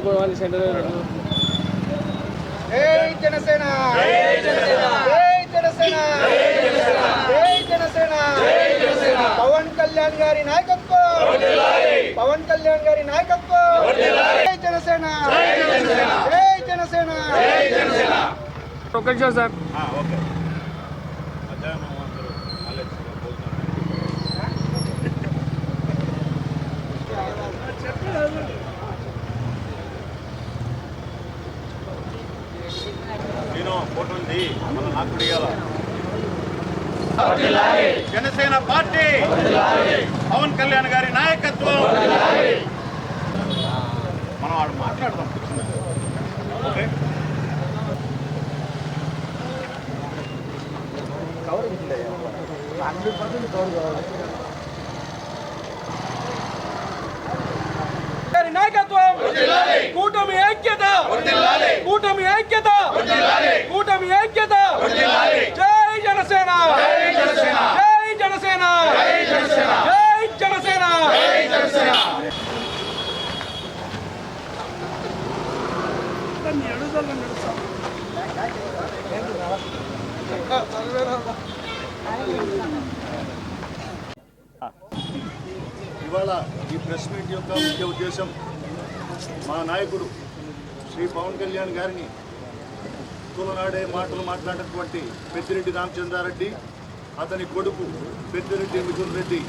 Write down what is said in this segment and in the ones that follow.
పోవాలి సెంటర్ జై జనసేన జై జనసేన జై జనసేన జై జనసేన జై జనసేన పవన్ కళ్యాణ్ గారి నాయకత్వం వర్ధిల్లాలి పవన్ కళ్యాణ్ గారి నాయకత్వం వర్ధిల్లాలి జై జనసేన జై జనసేన జై జనసేన జై జనసేన ఒక్క నిమిషం సార్ ఓకే మధ్యాహ్నం అందరూ నేను ఫోటో మన నాకు జనసేన పార్టీ పవన్ కళ్యాణ్ గారి నాయకత్వం మనం వాడు మాట్లాడదాం ఓకే నాయకత్వం కూటమి ఐక్యత కూటమి ఐక్యత కూటమి ఐక్యత జై జనసేన జై జనసేన జై జనసేన జై జనసేన జై జనసేన జై జనసేన ఇవాళ ఈ ప్రెస్ మీట్ యొక్క ముఖ్య ఉద్దేశం మా నాయకుడు శ్రీ పవన్ కళ్యాణ్ గారిని తూలనాడే మాటలు మాట్లాడినటువంటి పెద్దిరెడ్డి రామచంద్రారెడ్డి అతని కొడుకు పెద్దిరెడ్డి మిథున్ రెడ్డి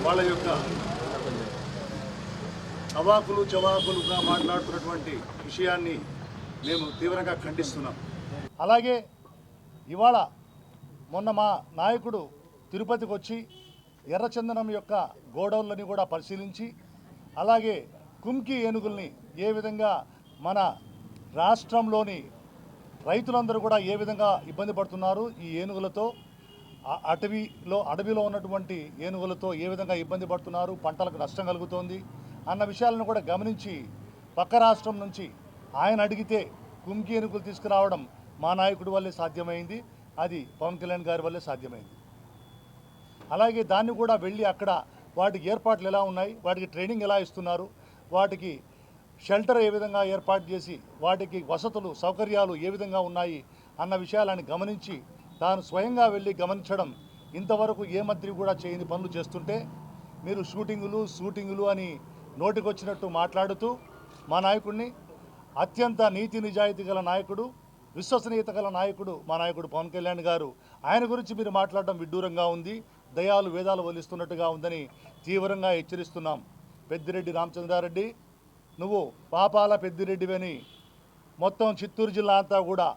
వాళ్ళ యొక్క అవాకులు చవాకులుగా మాట్లాడుతున్నటువంటి విషయాన్ని మేము తీవ్రంగా ఖండిస్తున్నాం. అలాగే ఇవాళ మొన్న మా నాయకుడు తిరుపతికి వచ్చి ఎర్రచందనం యొక్క గోడౌన్లని కూడా పరిశీలించి అలాగే కుంకి ఏనుగుల్ని ఏ విధంగా మన రాష్ట్రంలోని రైతులందరూ కూడా ఏ విధంగా ఇబ్బంది పడుతున్నారు ఈ ఏనుగులతో అడవిలో ఉన్నటువంటి ఏనుగులతో ఏ విధంగా ఇబ్బంది పడుతున్నారు పంటలకు నష్టం కలుగుతోంది అన్న విషయాలను కూడా గమనించి పక్క రాష్ట్రం నుంచి ఆయన అడిగితే కుంకి ఏనుగులు తీసుకురావడం మా నాయకుడి వల్లే సాధ్యమైంది. అది పవన్ కళ్యాణ్ గారి వల్లే సాధ్యమైంది. అలాగే దాన్ని కూడా వెళ్ళి అక్కడ వాటికి ఏర్పాట్లు ఎలా ఉన్నాయి, వాటికి ట్రైనింగ్ ఎలా ఇస్తున్నారు, వాటికి షెల్టర్ ఏ విధంగా ఏర్పాటు చేసి వాటికి వసతులు సౌకర్యాలు ఏ విధంగా ఉన్నాయి అన్న విషయాలను గమనించి తాను స్వయంగా వెళ్ళి గమనించడం ఇంతవరకు ఏ మంత్రి కూడా చేయని పనులు చేస్తుంటే మీరు షూటింగులు అని నోటికొచ్చినట్టు మాట్లాడుతూ మా నాయకుడిని అత్యంత నీతి నిజాయితీ గల నాయకుడు విశ్వసనీయత గల నాయకుడు మా నాయకుడు పవన్ కళ్యాణ్ గారు ఆయన గురించి మీరు మాట్లాడడం విడ్డూరంగా ఉంది, దయాలు వేదాలు వలిస్తున్నట్టుగా ఉందని తీవ్రంగా హెచ్చరిస్తున్నాం. పెద్దిరెడ్డి రామచంద్రారెడ్డి నువ్వు పాపాల పెద్దిరెడ్డివని మొత్తం చిత్తూరు జిల్లా అంతా కూడా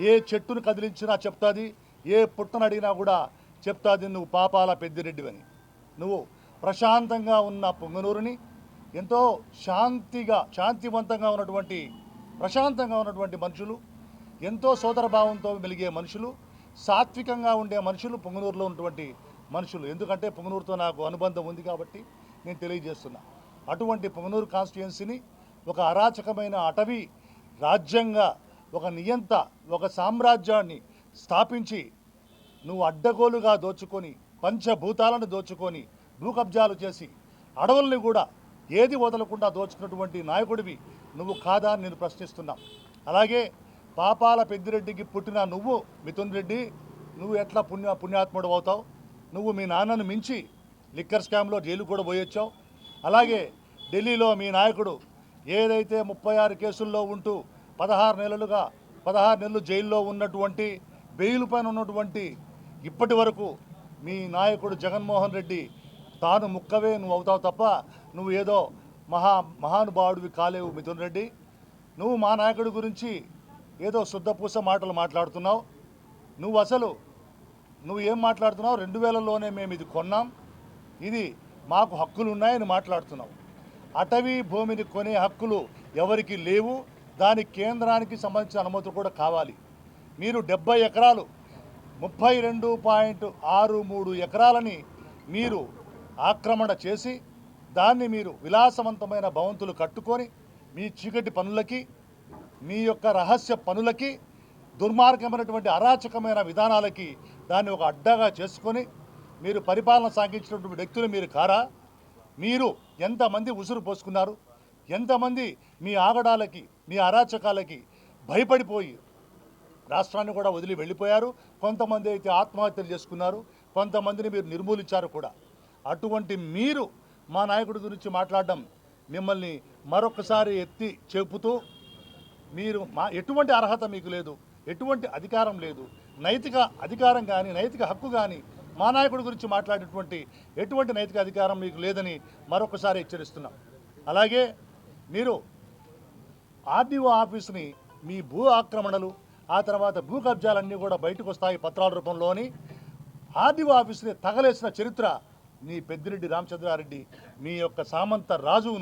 ఏ చెట్టును కదిలించినా చెప్తాది, ఏ పుట్టను అడిగినా కూడా చెప్తాది నువ్వు పాపాల పెద్దిరెడ్డివని. నువ్వు ప్రశాంతంగా ఉన్న పొంగనూరుని ఎంతో శాంతివంతంగా ఉన్నటువంటి ప్రశాంతంగా ఉన్నటువంటి మనుషులు, ఎంతో సోదరభావంతో మెలిగే మనుషులు, సాత్వికంగా ఉండే మనుషులు పొంగనూరులో ఉన్నటువంటి మనుషులు. ఎందుకంటే పొంగనూరుతో నాకు అనుబంధం ఉంది కాబట్టి నేను తెలియజేస్తున్నా. అటువంటి పొంగనూరు కాన్స్టిట్యుయెన్సీని ఒక అరాచకమైన అటవీ రాజ్యంగా ఒక నియంత ఒక సామ్రాజ్యాన్ని స్థాపించి నువ్వు అడ్డగోలుగా దోచుకొని పంచభూతాలను దోచుకొని భూ కబ్జాలు చేసి అడవుల్ని కూడా ఏది వదలకుండా దోచుకున్నటువంటి నాయకుడివి నువ్వు కాదా అని నేను ప్రశ్నిస్తున్నా. అలాగే పాపాల పెద్దిరెడ్డికి పుట్టిన నువ్వు మిథున్ రెడ్డి నువ్వు ఎట్లా పుణ్యాత్ముడు అవుతావు? నువ్వు మీ నాన్నను మించి లిక్కర్ స్కామ్లో జైలు కూడా పోయొచ్చావు. అలాగే ఢిల్లీలో మీ నాయకుడు ఏదైతే 36 కేసుల్లో ఉంటూ 16 నెలలు జైల్లో ఉన్నటువంటి బెయిల్ పైన ఉన్నటువంటి ఇప్పటి వరకు మీ నాయకుడు జగన్మోహన్ రెడ్డి తాను ముక్కవే నువ్వు అవుతావు తప్ప నువ్వు ఏదో మహానుభావుడివి కాలేవు మిథున్ రెడ్డి. నువ్వు మా నాయకుడి గురించి ఏదో శుద్ధపూస మాటలు మాట్లాడుతున్నావు. నువ్వు ఏం మాట్లాడుతున్నావు? 2000లోనే మేము ఇది కొన్నాం, ఇది మాకు హక్కులు ఉన్నాయని మాట్లాడుతున్నావు. అటవీ భూమిని కొనే హక్కులు ఎవరికి లేవు, దానికి కేంద్రానికి సంబంధించిన అనుమతులు కూడా కావాలి. మీరు 70 ఎకరాలు 32.63 ఎకరాలని మీరు ఆక్రమణ చేసి దాన్ని మీరు విలాసవంతమైన భవంతులు కట్టుకొని మీ చీకటి పనులకి మీ యొక్క రహస్య పనులకి దుర్మార్గమైనటువంటి అరాచకమైన విధానాలకి దాన్ని ఒక అడ్డాగా చేసుకొని మీరు పరిపాలన సాగించినటువంటి వ్యక్తులు మీరు కారా? మీరు ఎంతమంది ఉసురు పోసుకున్నారు, ఎంతమంది మీ ఆగడాలకి మీ అరాచకాలకి భయపడిపోయి రాష్ట్రాన్ని కూడా వదిలి వెళ్ళిపోయారు. కొంతమంది అయితే ఆత్మహత్యలు చేసుకున్నారు, కొంతమందిని మీరు నిర్మూలించారు కూడా. అటువంటి మీరు మా నాయకుడి గురించి మాట్లాడడం మిమ్మల్ని మరొకసారి ఎత్తి చెప్పుతూ మీరు ఎటువంటి అర్హత మీకు లేదు, ఎటువంటి అధికారం లేదు, నైతిక అధికారం కానీ నైతిక హక్కు కానీ మా నాయకుడి గురించి మాట్లాడేటువంటి ఎటువంటి నైతిక అధికారం మీకు లేదని మరొకసారి హెచ్చరిస్తున్నాం. అలాగే మీరు ఆర్డీఓ ఆఫీస్ని మీ భూ ఆక్రమణలు ఆ తర్వాత భూ కబ్జాలన్నీ కూడా బయటకు వస్తాయి పత్రాల రూపంలోని. ఆర్డీఓ ఆఫీస్ని తగలేసిన చరిత్ర నీ పెద్దిరెడ్డి రామచంద్రారెడ్డి, మీ యొక్క సామంత రాజువు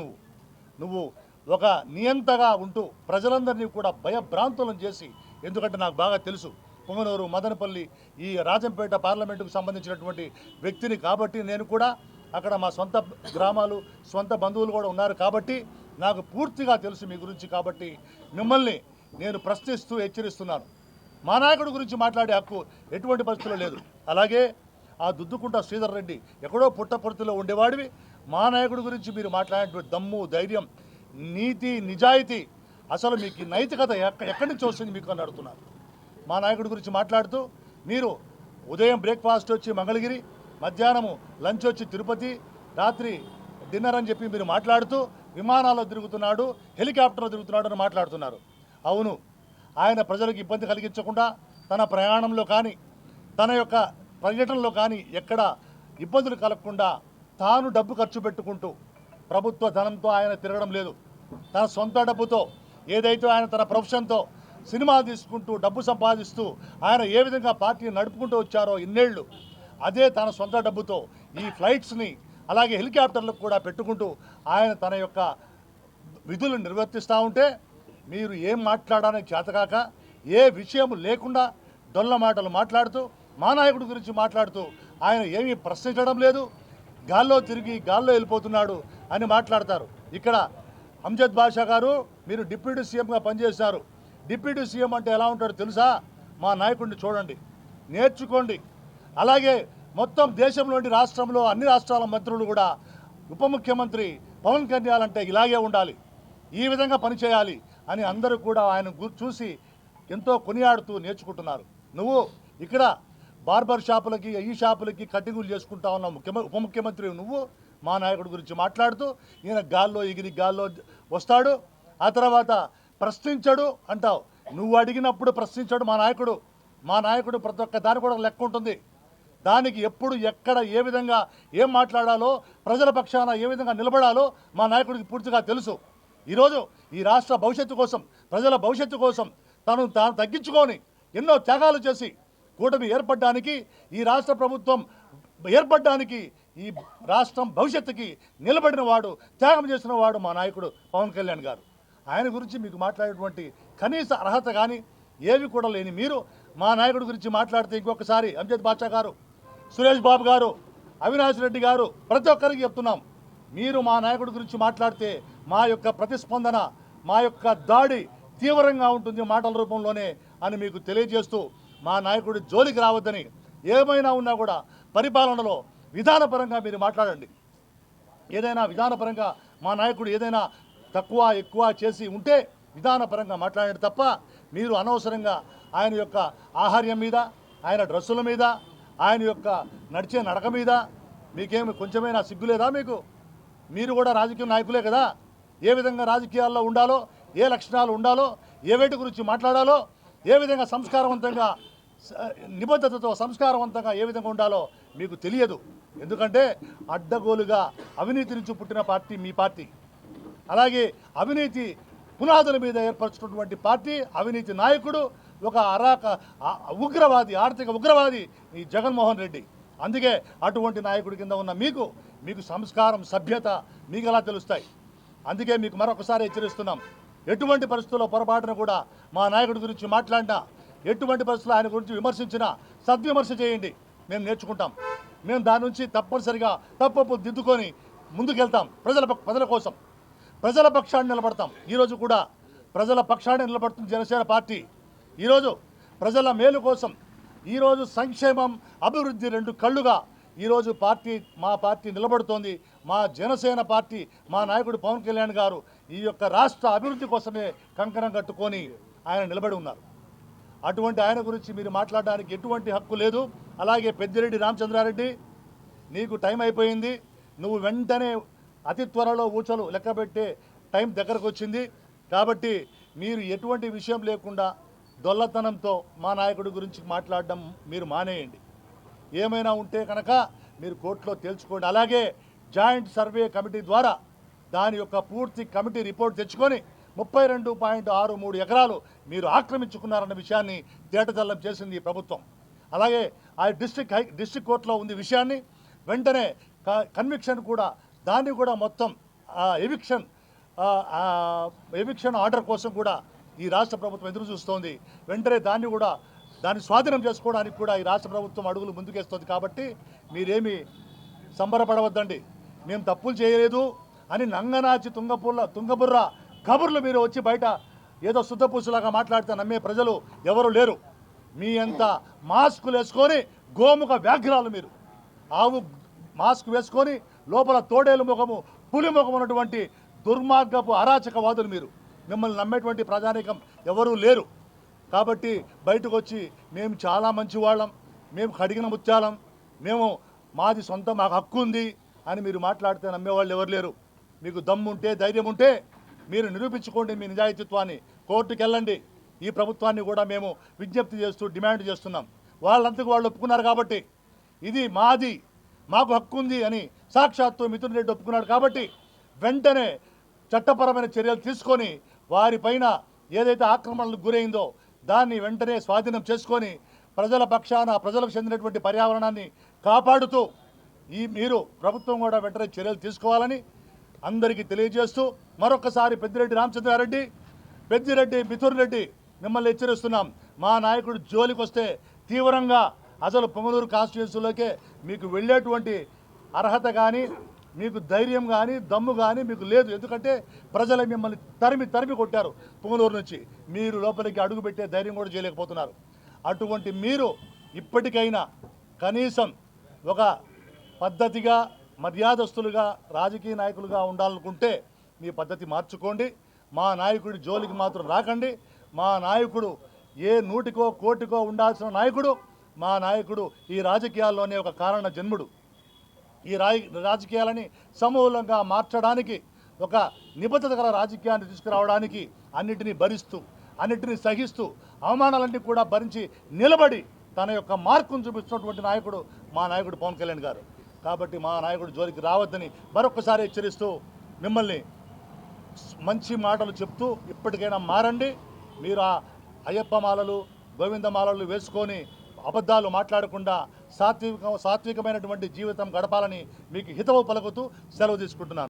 నువ్వు ఒక నియంతగా ఉంటూ ప్రజలందరినీ కూడా భయభ్రాంతులను చేసి, ఎందుకంటే నాకు బాగా తెలుసు పొంగనూరు మదనపల్లి ఈ రాజంపేట పార్లమెంటుకు సంబంధించినటువంటి వ్యక్తిని కాబట్టి నేను కూడా అక్కడ మా సొంత గ్రామాలు సొంత బంధువులు కూడా ఉన్నారు కాబట్టి నాకు పూర్తిగా తెలుసు మీ గురించి. కాబట్టి మిమ్మల్ని నేను ప్రశ్నిస్తూ హెచ్చరిస్తున్నాను. మా నాయకుడి గురించి మాట్లాడే హక్కు ఎటువంటి పరిస్థితుల్లో లేదు. అలాగే ఆ దుద్దుకుంట శ్రీధర్ రెడ్డి ఎక్కడో పుట్టపర్తిలో ఉండేవాడివి, మా నాయకుడి గురించి మీరు మాట్లాడేటువంటి దమ్ము ధైర్యం నీతి నిజాయితీ అసలు మీకు నైతికత ఎక్కడి నుంచి వస్తుంది మీకు అని అడుగుతున్నారు. మా నాయకుడి గురించి మాట్లాడుతూ మీరు ఉదయం బ్రేక్ఫాస్ట్ వచ్చి మంగళగిరి, మధ్యాహ్నము లంచ్ వచ్చి తిరుపతి, రాత్రి డిన్నర్ అని చెప్పి మీరు మాట్లాడుతూ విమానాల్లో తిరుగుతున్నాడు, హెలికాప్టర్లో తిరుగుతున్నాడు అని మాట్లాడుతున్నారు. అవును, ఆయన ప్రజలకు ఇబ్బంది కలిగించకుండా తన ప్రయాణంలో కానీ తన యొక్క పర్యటనలో కానీ ఎక్కడ ఇబ్బందులు కలగకుండా తాను డబ్బు ఖర్చు పెట్టుకుంటూ ప్రభుత్వ ధనంతో ఆయన తిరగడం లేదు. తన సొంత డబ్బుతో ఏదైతే ఆయన తన ప్రొఫెషన్తో సినిమా తీసుకుంటూ డబ్బు సంపాదిస్తూ ఆయన ఏ విధంగా పార్టీని నడుపుకుంటూ వచ్చారో ఇన్నేళ్ళు, అదే తన సొంత డబ్బుతో ఈ ఫ్లైట్స్ని అలాగే హెలికాప్టర్లకు కూడా పెట్టుకుంటూ ఆయన తన యొక్క విధులను నిర్వర్తిస్తూ ఉంటే మీరు ఏం మాట్లాడడానికి చేతకాక ఏ విషయం లేకుండా డొల్ల మాటలు మాట్లాడుతూ మా నాయకుడి గురించి మాట్లాడుతూ ఆయన ఏమీ ప్రశ్నించడం లేదు, గాల్లో తిరిగి గాల్లో వెళ్ళిపోతున్నాడు అని మాట్లాడతారు. ఇక్కడ అంజద్ బాషా గారు మీరు డిప్యూటీ సీఎంగా పనిచేశారు. డిప్యూటీ సీఎం అంటే ఎలా ఉంటాడో తెలుసా? మా నాయకుడిని చూడండి, నేర్చుకోండి. అలాగే మొత్తం దేశంలోని రాష్ట్రంలో అన్ని రాష్ట్రాల మంత్రులు కూడా ఉప ముఖ్యమంత్రి పవన్ కళ్యాణ్ అంటే ఇలాగే ఉండాలి, ఈ విధంగా పనిచేయాలి అని అందరూ కూడా ఆయన చూసి ఎంతో కొనియాడుతూ నేర్చుకుంటున్నారు. నువ్వు ఇక్కడ బార్బర్ షాపులకి ఈ షాపులకి కట్టింగులు చేసుకుంటా ఉన్న ఉప ముఖ్యమంత్రి నువ్వు మా నాయకుడి గురించి మాట్లాడుతూ ఈయన గాల్లో ఎగిరి గాల్లో వస్తాడు, ఆ తర్వాత ప్రశ్నించడు అంటావు. నువ్వు అడిగినప్పుడు ప్రశ్నించాడు మా నాయకుడు. మా నాయకుడు ప్రతి ఒక్క దాని కూడా లెక్క ఉంటుంది. దానికి ఎప్పుడు ఎక్కడ ఏ విధంగా ఏం మాట్లాడాలో ప్రజల పక్షాన ఏ విధంగా నిలబడాలో మా నాయకుడికి పూర్తిగా తెలుసు. ఈరోజు ఈ రాష్ట్ర భవిష్యత్తు కోసం ప్రజల భవిష్యత్తు కోసం తాను తగ్గించుకొని ఎన్నో త్యాగాలు చేసి కూటమి ఏర్పడడానికి ఈ రాష్ట్ర ప్రభుత్వం ఏర్పడడానికి ఈ రాష్ట్రం భవిష్యత్తుకి నిలబడిన వాడు త్యాగం చేసిన వాడు మా నాయకుడు పవన్ కళ్యాణ్ గారు. ఆయన గురించి మీకు మాట్లాడేటువంటి కనీస అర్హత కానీ ఏవి కూడా లేని మీరు మా నాయకుడి గురించి మాట్లాడితే ఇంకొకసారి అంజద్ బాషా గారు, సురేష్ బాబు గారు, అవినాష్ రెడ్డి గారు ప్రతి ఒక్కరికి చెప్తున్నాం, మీరు మా నాయకుడి గురించి మాట్లాడితే మా యొక్క ప్రతిస్పందన మా యొక్క దాడి తీవ్రంగా ఉంటుంది మాటల రూపంలోనే అని మీకు తెలియజేస్తూ మా నాయకుడి జోలికి రావద్దని, ఏమైనా ఉన్నా కూడా పరిపాలనలో విధానపరంగా మీరు మాట్లాడండి. ఏదైనా విధానపరంగా మా నాయకుడు ఏదైనా తక్కువ ఎక్కువ చేసి ఉంటే విధానపరంగా మాట్లాడండి తప్ప మీరు అనవసరంగా ఆయన యొక్క ఆహార్యం మీద, ఆయన డ్రెస్సుల మీద, ఆయన యొక్క నడిచే నడక మీద మీకేమి కొంచెమైనా సిగ్గులేదా మీకు? మీరు కూడా రాజకీయ నాయకులే కదా, ఏ విధంగా రాజకీయాల్లో ఉండాలో, ఏ లక్షణాలు ఉండాలో, ఏ వేటి గురించి మాట్లాడాలో, ఏ విధంగా సంస్కారవంతంగా నిబద్ధతతో సంస్కారవంతంగా ఏ విధంగా ఉండాలో మీకు తెలియదు. ఎందుకంటే అడ్డగోలుగా అవినీతి నుంచి పుట్టిన పార్టీ మీ పార్టీ. అలాగే అవినీతి పునాదుల మీద ఏర్పరచుకున్నటువంటి పార్టీ, అవినీతి నాయకుడు, ఒక ఉగ్రవాది, ఆర్థిక ఉగ్రవాది ఈ జగన్మోహన్ రెడ్డి. అందుకే అటువంటి నాయకుడి కింద ఉన్న మీకు సంస్కారం సభ్యత మీకు ఎలా తెలుస్తాయి? అందుకే మీకు మరొకసారి హెచ్చరిస్తున్నాం, ఎటువంటి పరిస్థితుల్లో పొరపాటున కూడా మా నాయకుడి గురించి మాట్లాడినా, ఎటువంటి పరిస్థితుల్లో ఆయన గురించి విమర్శించినా సద్విమర్శ చేయండి, మేము నేర్చుకుంటాం. మేము దాని నుంచి తప్పనిసరిగా తప్పు దిద్దుకొని ముందుకెళ్తాం. ప్రజల కోసం ప్రజల పక్షాన్ని నిలబడతాం. ఈరోజు కూడా ప్రజల పక్షాన్ని నిలబడుతుంది జనసేన పార్టీ. ఈరోజు ప్రజల మేలు కోసం, ఈరోజు సంక్షేమం అభివృద్ధి రెండు కళ్ళుగా ఈరోజు మా పార్టీ నిలబడుతోంది. మా జనసేన పార్టీ, మా నాయకుడు పవన్ కళ్యాణ్ గారు ఈ యొక్క రాష్ట్ర అభివృద్ధి కోసమే కంకణం కట్టుకొని ఆయన నిలబడి ఉన్నారు. అటువంటి ఆయన గురించి మీరు మాట్లాడడానికి ఎటువంటి హక్కు లేదు. అలాగే పెద్దిరెడ్డి రామచంద్రారెడ్డి, నీకు టైం అయిపోయింది. నువ్వు వెంటనే అతి త్వరలో ఊచలు లెక్కబెట్టే టైం దగ్గరకు వచ్చింది. కాబట్టి మీరు ఎటువంటి విషయం లేకుండా దొల్లతనంతో మా నాయకుడి గురించి మాట్లాడడం మీరు మానేయండి. ఏమైనా ఉంటే కనుక మీరు కోర్టులో తేల్చుకోండి. అలాగే జాయింట్ సర్వే కమిటీ ద్వారా దాని యొక్క పూర్తి కమిటీ రిపోర్ట్ తెచ్చుకొని 32.63 ఎకరాలు మీరు ఆక్రమించుకున్నారన్న విషయాన్ని తేటతెల్లం చేసింది ఈ ప్రభుత్వం. అలాగే ఆ డిస్ట్రిక్ట్ కోర్టులో ఉంది విషయాన్ని వెంటనే కన్విక్షన్ కూడా దాన్ని కూడా మొత్తం ఎవిక్షన్ ఆర్డర్ కోసం కూడా ఈ రాష్ట్ర ప్రభుత్వం ఎదురు చూస్తోంది. వెంటనే దాన్ని స్వాధీనం చేసుకోవడానికి కూడా ఈ రాష్ట్ర ప్రభుత్వం అడుగులు ముందుకేస్తుంది. కాబట్టి మీరేమీ సంబరపడవద్దండి. మేము తప్పులు చేయలేదు అని నంగనాచి తుంగబుర్ర కబుర్లు మీరు వచ్చి బయట ఏదో శుద్ధపూసులాగా మాట్లాడితే నమ్మే ప్రజలు ఎవరు లేరు. మీ అంత మాస్కులు వేసుకొని గోముఖ వ్యాఘ్రాలు మీరు, ఆవు మాస్క్ వేసుకొని లోపల తోడేలు ముఖము పులి ముఖం ఉన్నటువంటి దుర్మార్గపు అరాచకవాదులు మీరు. మిమ్మల్ని నమ్మేటువంటి ప్రజానీకం ఎవరూ లేరు. కాబట్టి బయటకు వచ్చి మేము చాలా మంచి వాళ్ళం, మేము కడిగిన ముత్యాలం, మేము మాది సొంత, మాకు హక్కు ఉంది అని మీరు మాట్లాడితే నమ్మేవాళ్ళు ఎవరు లేరు. మీకు దమ్ముంటే ధైర్యం ఉంటే మీరు నిరూపించుకోండి మీ నిజాయితీత్వాన్ని. కోర్టుకు వెళ్ళండి. ఈ ప్రభుత్వాన్ని కూడా మేము విజ్ఞప్తి చేస్తూ డిమాండ్ చేస్తున్నాం. వాళ్ళంతకు వాళ్ళు ఒప్పుకున్నారు కాబట్టి ఇది మాది, మాకు హక్కు ఉంది అని సాక్షాత్తు మిథున్ రెడ్డి ఒప్పుకున్నాడు. కాబట్టి వెంటనే చట్టపరమైన చర్యలు తీసుకొని వారిపైన ఏదైతే ఆక్రమణలకు గురైందో దాన్ని వెంటనే స్వాధీనం చేసుకొని ప్రజల పక్షాన ప్రజలకు చెందినటువంటి పర్యావరణాన్ని కాపాడుతూ మీరు ప్రభుత్వం కూడా వెంటనే చర్యలు తీసుకోవాలని అందరికీ తెలియజేస్తూ మరొకసారి పెద్దిరెడ్డి మిథున్ రెడ్డి మిమ్మల్ని హెచ్చరిస్తున్నాం. మా నాయకుడు జోలికి వస్తే తీవ్రంగా అసలు పొంగనూరు కాన్స్టిట్యున్సీలోకే మీకు వెళ్ళేటువంటి అర్హత కానీ మీకు ధైర్యం కానీ దమ్ము కానీ మీకు లేదు. ఎందుకంటే ప్రజలు మిమ్మల్ని తరిమి కొట్టారు పొంగనూరు నుంచి. మీరు లోపలికి అడుగుపెట్టే ధైర్యం కూడా చేయలేకపోతున్నారు. అటువంటి మీరు ఇప్పటికైనా కనీసం ఒక పద్ధతిగా మర్యాదస్తులుగా రాజకీయ నాయకులుగా ఉండాలనుకుంటే మీ పద్ధతి మార్చుకోండి. మా నాయకుడి జోలికి మాత్రం రాకండి. మా నాయకుడు ఏ 100కో కోటికో ఉండాల్సిన నాయకుడు. మా నాయకుడు ఈ రాజకీయాల్లోనే ఒక కారణ జన్ముడు. ఈ రాజకీయాలని సమూలంగా మార్చడానికి, ఒక నిబద్ధత గల రాజకీయాన్ని తీసుకురావడానికి అన్నిటినీ భరిస్తూ అన్నిటినీ సహిస్తూ అవమానాలన్నీ కూడా భరించి నిలబడి తన యొక్క మార్కును చూపిస్తున్నటువంటి నాయకుడు మా నాయకుడు పవన్ కళ్యాణ్ గారు. కాబట్టి మా నాయకుడు జోలికి రావద్దని మరొకసారి హెచ్చరిస్తూ మిమ్మల్ని మంచి మాటలు చెప్తూ ఇప్పటికైనా మారండి. మీరు ఆ అయ్యప్ప మాలలు గోవిందమాలలు వేసుకొని అబద్ధాలు మాట్లాడకుండా సాత్వికమైనటువంటి జీవితం గడపాలని మీకు హితవు పలుకుతూ సెలవు తీసుకుంటున్నాను.